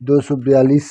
242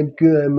MQM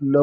9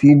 3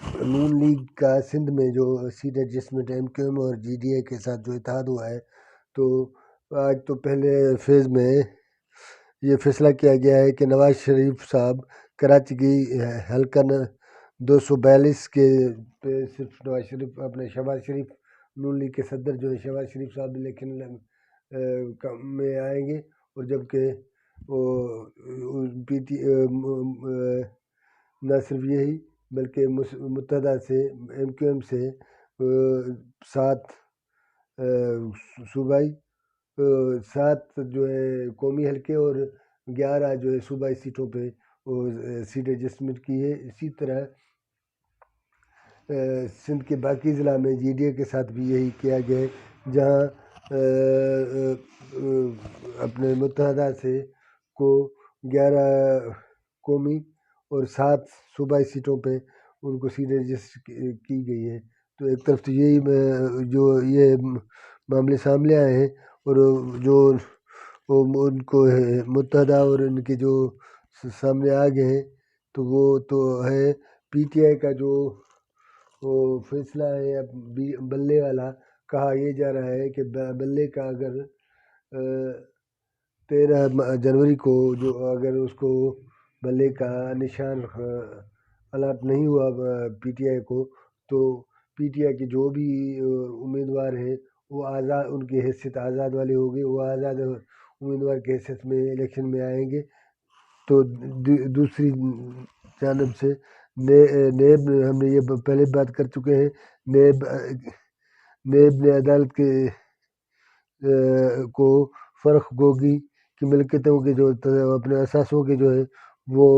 نون league کا سندھ میں جو سیٹ ایڈجسٹمنٹ MQM اور GDA کے ساتھ جو اتحاد ہوا ہے، تو آج تو پہلے فیز میں یہ فیصلہ کیا گیا ہے کہ نواز شریف صاحب کراچی کی حلقہ 242 کے پہ صرف نواز شریف اپنے شہباز شریف نون لیگ کے صدر جو ہے شہباز شریف صاحب الیکشن میں آئیں گے، اور جبکہ نہ صرف یہی بلکہ متحدہ سے MQM سے 7 صوبائی 7 جو ہے قومی حلقے اور 11 جو ہے صوبائی سیٹوں پہ سیٹ ایڈجسٹمنٹ کی ہے۔ اسی طرح سندھ کے باقی ضلع میں GDA کے ساتھ بھی یہی کیا گیا ہے، جہاں اپنے متحدہ سے کو 11 قومی اور 7 صوبائی سیٹوں پہ ان کو سیٹ ایڈجسٹ کی گئی ہے۔ تو ایک طرف تو یہی جو یہ معاملے سامنے آئے ہیں، اور جو ان کو متحدہ اور ان کے جو سامنے آ گئے ہیں، تو وہ تو ہے PTI کا جو فیصلہ ہے بلے والا۔ کہا یہ جا رہا ہے کہ بلے کا اگر 13 جنوری کو جو اگر اس کو بلے کا نشان الاٹ نہیں ہوا PTI کو، تو PTI کے جو بھی امیدوار ہیں وہ آزاد، ان کی حیثیت آزاد والے ہوں گے، وہ آزاد امیدوار کی حیثیت میں الیکشن میں آئیں گے۔ تو دوسری جانب سے نیب ہم نے یہ پہلے بات کر چکے ہیں، نیب نے عدالت کے کو فرق گوگی کی ملکیتوں کے جو اپنے اثاثوں کے جو ہے وہ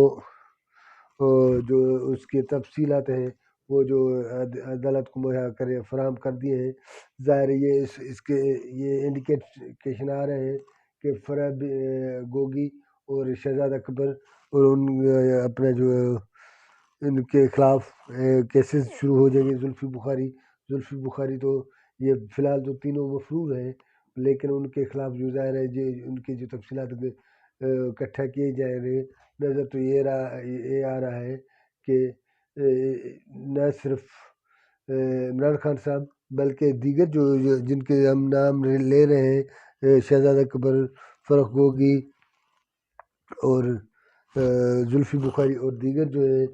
جو اس کے تفصیلات ہیں وہ جو عدالت کو مہیا فراہم کر دیے ہیں۔ ظاہر یہ اس کے یہ انڈیکیشن آ رہے ہیں کہ فرح گوگی اور شہزاد اکبر اور ان اپنا جو ان کے خلاف کیسز شروع ہو جائیں گے۔ زلفی بخاری تو یہ فی الحال تو تینوں مفروض ہیں، لیکن ان کے خلاف جو ظاہر ہے ان کی جو تفصیلات اکٹھا کیے جا رہے، نظر تو یہ آ رہا ہے کہ نہ صرف عمران خان صاحب بلکہ دیگر جو جن کے ہم نام لے رہے ہیں، شہزاد اکبر، فرح گوگی اور زلفی بخاری اور دیگر جو ہے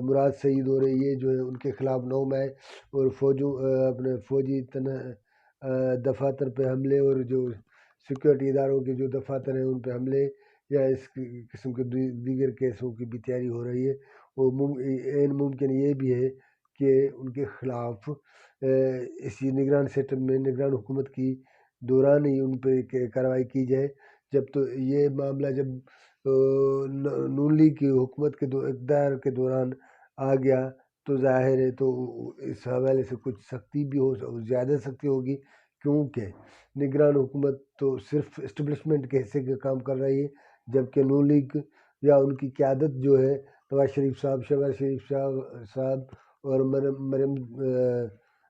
مراد سعید اور یہ جو ہے ان کے خلاف 9 مئی اور اپنے فوجی دفاتر پہ حملے اور جو سیکورٹی اداروں کے جو دفاتر ہیں ان پہ حملے یا اس قسم کے دیگر کیسوں کی بھی تیاری ہو رہی ہے۔ وہ ممکن یہ بھی ہے کہ ان کے خلاف اسی نگران سسٹم میں نگران حکومت کی دوران ہی ان پہ کارروائی کی جائے۔ جب تو یہ معاملہ جب نون لیگ کی حکومت کے اقتدار کے دوران آ گیا تو ظاہر ہے تو اس حوالے سے کچھ سختی بھی زیادہ سختی ہوگی، کیونکہ نگران حکومت تو صرف اسٹیبلشمنٹ کے حصے کا کام کر رہی ہے، جبکہ نون لیگ یا ان کی قیادت جو ہے نواز شریف صاحب، شہباز شریف صاحب اور مریم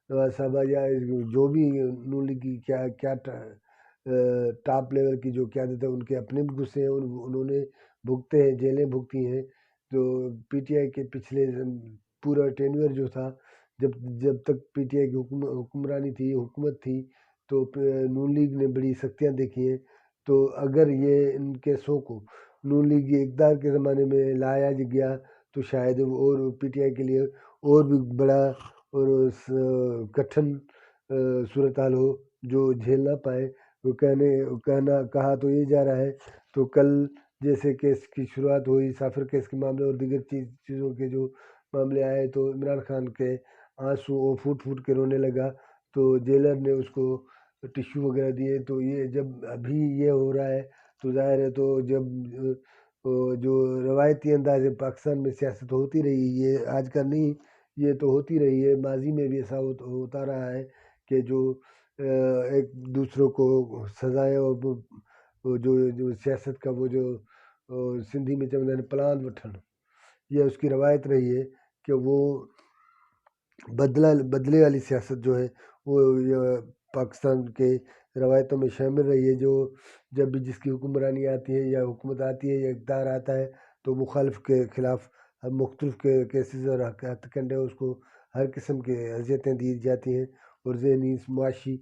نواز صاحبہ یا جو بھی نون لیگ کی کیا ٹاپ لیول کی جو قیادت ہے ان کے اپنے بھی غصے ہیں، انہوں نے بھگتے ہیں، جیلیں بھگتی ہیں۔ تو PTI کے پچھلے پورا ٹینیور جو تھا، جب تک PTI کی حکمرانی تھی، حکومت تھی، تو نون لیگ نے بڑی سختیاں دیکھی ہیں۔ تو اگر یہ ان کیسوں کو نون لیگ کے اقتدار کے زمانے میں لایا گیا تو شاید اور PTI کے لیے اور بھی بڑا اور کٹھن صورتحال ہو جو جھیل نہ پائے۔ وہ کہا تو یہ جا رہا ہے، تو کل جیسے کیس کی شروعات ہوئی، سافر کیس کے معاملے اور دیگر چیزوں کے جو معاملے آئے تو عمران خان کے آنسو پھوٹ کے رونے لگا، تو جیلر نے اس کو ٹیشو وغیرہ دیے۔ تو یہ جب ابھی یہ ہو رہا ہے تو ظاہر ہے تو جب جو روایتی انداز پاکستان میں سیاست ہوتی رہی، یہ آج کا نہیں، یہ تو ہوتی رہی ہے، ماضی میں بھی ایسا ہوتا رہا ہے کہ جو ایک دوسروں کو سزائیں اور جو سیاست کا وہ جو سندھی میں چوندہ پلان وٹھن، یہ اس کی روایت رہی ہے کہ وہ بدلے والی سیاست جو ہے وہ پاکستان کے روایتوں میں شامل رہی ہے۔ جو جب بھی جس کی حکمرانی آتی ہے یا حکومت آتی ہے یا اقتدار آتا ہے تو مخالف کے خلاف مختلف کیسز اور ہتھ کنڈے اس کو ہر قسم کی اذیتیں دی جاتی ہیں، اور ذہنی معاشی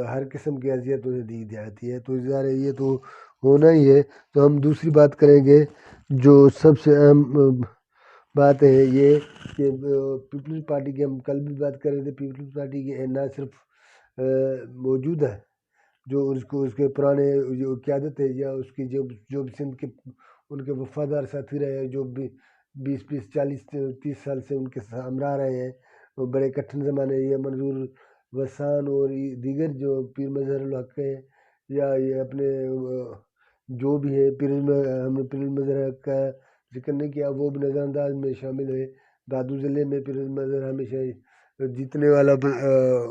ہر قسم کی اذیت انہیں دی جاتی ہے، تو ظاہر ہے یہ تو ہونا ہی ہے۔ تو ہم دوسری بات کریں گے جو سب سے اہم بات ہے یہ کہ پیپلز پارٹی کی ہم کل بھی بات کر رہے تھے، پیپلز پارٹی کی نہ صرف موجود ہے جو اس کے پرانے جو قیادت ہے یا اس کی جو سندھ کے ان کے وفادار ساتھی رہے ہیں، جو 20 40 30 سال سے ان کے ہمراہ رہے ہیں، وہ بڑے کٹھن زمانے، یہ منظور وسان اور دیگر جو پیر مظہر الحق ہیں، یا یہ اپنے جو بھی ہے ہم نے پیر مظہر الحق کا ذکر نہیں کیا، وہ بھی نظر انداز میں شامل ہے۔ دادو ضلع میں پیر مظہر ہمیشہ جیتنے والا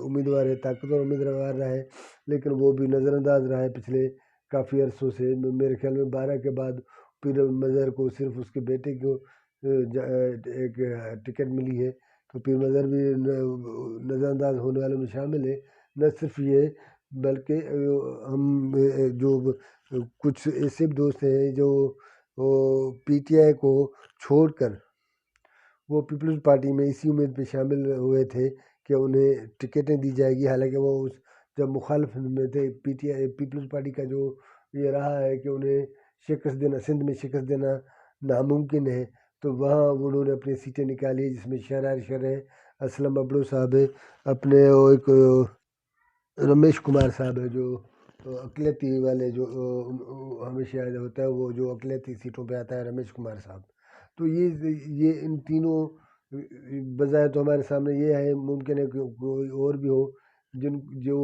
امیدوار ہے، طاقتور امیدوار رہا ہے، لیکن وہ بھی نظر انداز رہا ہے پچھلے کافی عرصوں سے۔ میرے خیال میں 12 کے بعد پیر مظہر کو صرف اس کے بیٹے کو ایک ٹکٹ ملی ہے، تو پیر مظہر بھی نظر انداز ہونے والوں میں شامل ہے۔ نہ صرف یہ بلکہ ہم جو کچھ ایسے بھی دوست ہیں جو پی ٹی آئی کو چھوڑ کر وہ پیپلز پارٹی میں اسی امید پہ شامل ہوئے تھے کہ انہیں ٹکٹیں دی جائے گی، حالانکہ وہ جب مخالف میں تھے PTI Peoples Party کا جو یہ رہا ہے کہ انہیں شکست دینا، سندھ میں شکست دینا ناممکن ہے، تو وہاں انہوں نے اپنی سیٹیں نکالی، جس میں شہریار شرح اسلم ابڑو صاحب ہے، اپنے ایک رمیش کمار صاحب ہے جو اقلیتی والے جو ہمیشہ ہوتا ہے، وہ جو اقلیتی سیٹوں پہ آتا ہے رمیش کمار صاحب، تو یہ ان تینوں بظاہر تو ہمارے سامنے یہ ہے، ممکن ہے کہ کوئی اور بھی ہو جو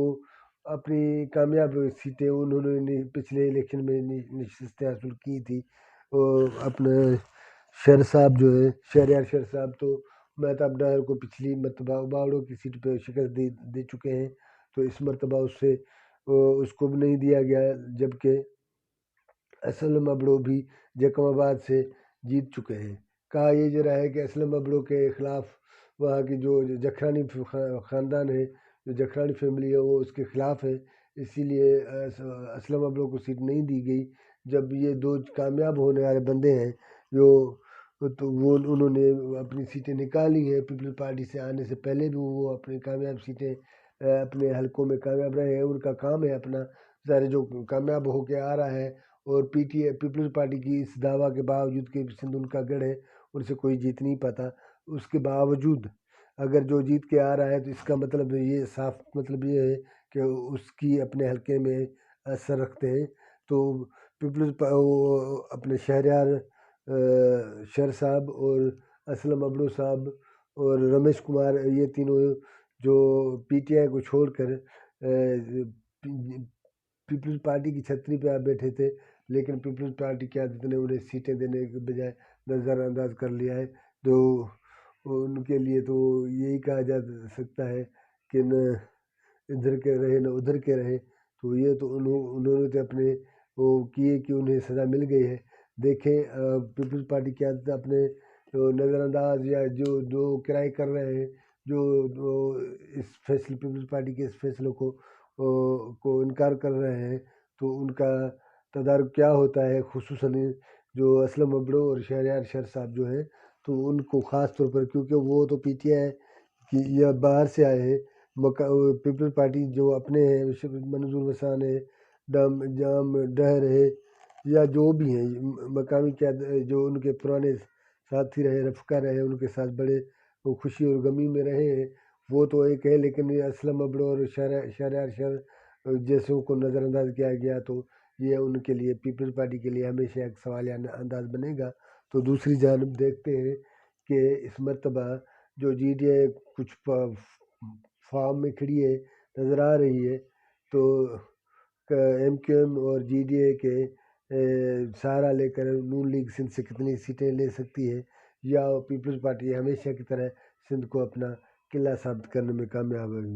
اپنی کامیاب سیٹیں انہوں نے پچھلے الیکشن میں نشستیں حاصل کی تھی۔ اپنے شر صاحب جو ہے شہریار شر صاحب تو مہتاب ڈار کو پچھلی مرتبہ باوڑوں کی سیٹ پہ شکست دے چکے ہیں، تو اس مرتبہ اس کو بھی نہیں دیا گیا، جبکہ اسلم ابڑو بھی جیکم آباد سے جیت چکے ہیں۔ کہا یہ جو رہا ہے کہ اسلم ابڑو کے خلاف وہاں کی جو جکھرانی خاندان ہے، جو جکھرانی فیملی ہے، وہ اس کے خلاف ہے، اسی لیے اسلم ابڑو کو سیٹ نہیں دی گئی۔ جب یہ دو کامیاب ہونے والے بندے ہیں تو انہوں نے اپنی سیٹیں نکالی ہیں، پیپلز پارٹی سے آنے سے پہلے بھی وہ اپنی کامیاب سیٹیں اپنے حلقوں میں کامیاب رہے ہیں، ان کا کام ہے اپنا ظاہر جو کامیاب ہو کے آ رہا ہے، اور پیپلز پارٹی کی اس دعویٰ کے باوجود کہ سندھ ان کا گڑھ ہے، ان سے کوئی جیت نہیں پاتا، اس کے باوجود اگر جو جیت کے آ رہا ہے تو اس کا مطلب یہ صاف مطلب یہ ہے کہ اس کی اپنے حلقے میں اثر رکھتے ہیں۔ تو پیپلز اپنے شہریار شر صاحب اور اسلم ابڑو صاحب اور رمیش کمار، یہ تینوں جو پی ٹی آئی کو چھوڑ کر پیپلز پارٹی کی چھتری پہ بیٹھے تھے، لیکن پیپلز پارٹی قیادت نے انہیں سیٹیں دینے کے بجائے نظر انداز کر لیا ہے، تو ان کے لیے تو یہی کہا جا سکتا ہے کہ نہ ادھر کے رہے نہ ادھر کے رہے، تو یہ تو انہوں نے تو اپنے وہ کیے کہ انہیں سزا مل گئی ہے۔ دیکھیں پیپلز پارٹی قیادت اپنے نظر انداز یا جو کرائے کر رہے ہیں، جو اس فیصلے پیپلز پارٹی کے اس فیصلوں کو انکار کر رہے ہیں، تو ان کا تدارک کیا ہوتا ہے، خصوصاً جو اسلم ابڑو اور شہریار شر صاحب جو ہیں، تو ان کو خاص طور پر کیونکہ وہ تو پی ٹی آئی کی یا باہر سے آئے ہیں، پیپلز پارٹی جو اپنے ہیں منظور وسان ہے، جام ڈہر ہے، یا جو بھی ہیں مقامی جو ان کے پرانے ساتھی رہے، رفقا رہے، ان کے ساتھ بڑے خوشی اور غمی میں رہے ہیں، وہ تو ایک ہے، لیکن یہ اسلم ابڑو اور شہریار شر جیسوں کو نظر انداز کیا گیا، تو یہ ان کے لیے پیپلز پارٹی کے لیے ہمیشہ ایک سوالیہ انداز بنے گا۔ تو دوسری جانب دیکھتے ہیں کہ اس مرتبہ جو جی ڈی اے کچھ فارم میں کھڑی ہے نظر آ رہی ہے، تو ایم کیو ایم اور جی ڈی اے کے سہارا لے کر نون لیگ سندھ سے کتنی سیٹیں لے سکتی ہے، یا پیپلز پارٹی ہمیشہ کی طرح سندھ کو اپنا قلعہ ثابت کرنے میں کامیاب ہوگی۔